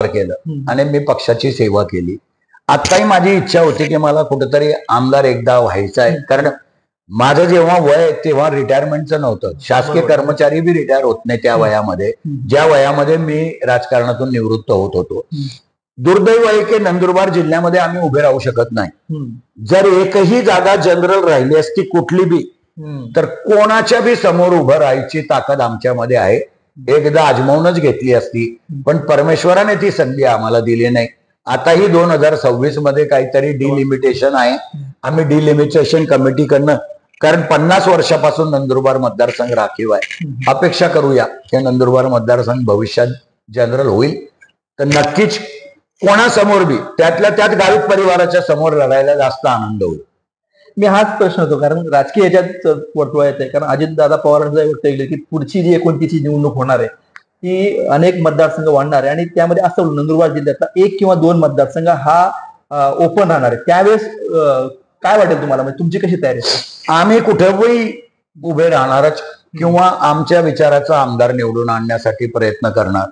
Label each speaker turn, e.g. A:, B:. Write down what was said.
A: केलं आणि मी पक्षाची सेवा केली. आताही माझी इच्छा होती की मला कुठेतरी आमदार एकदा व्हायचं आहे, कारण माझं जेव्हा वय तेव्हा रिटायरमेंटचं नव्हतं. शासकीय कर्मचारी बी रिटायर होत नाही त्या वयामध्ये, ज्या वयामध्ये मी राजकारणातून निवृत्त होत होतो. दुर्दैव आहे की नंदुरबार जिल्ह्यामध्ये आम्ही उभे राहू शकत नाही. जर एकही जागा जनरल राहिली असती कुठली बी, तर कोणाच्या बी समोर उभं राहायची ताकद आमच्यामध्ये आहे. एकदा आजमावूनच घेतली असती, पण परमेश्वराने ती संधी आम्हाला दिली नाही. आताही 2026 मध्ये काहीतरी डिलिमिटेशन आहे. आम्ही डिलिमिटेशन कमिटीकडनं, कारण 50 वर्षापासून नंदुरबार मतदारसंघ राखीव आहे, अपेक्षा करूया की नंदुरबार मतदारसंघ भविष्यात जनरल होईल. तर नक्कीच कोणासमोर बी, त्यातल्या त्यात गावित परिवाराच्या समोर लढायला जास्त आनंद होईल.
B: मी हाच प्रश्न होतो, कारण राजकीय याच्यात वर्तुळात आहे. कारण अजितदादा पवारांचं व्यक्त केलं की पुढची जी 29ची निवडणूक होणार आहे ती अनेक मतदारसंघ वाढणार आहे, आणि त्यामध्ये असं नंदुरबार जिल्ह्यातला 1 किंवा 2 मतदारसंघ हा ओपन राहणार आहे. त्यावेळेस काय वाटेल तुम्हाला, म्हणजे तुमची कशी तयारी आहे?
A: आम्ही कुठेही उभे राहणारच किंवा आमच्या विचाराचा आमदार निवडून आणण्यासाठी प्रयत्न करणार.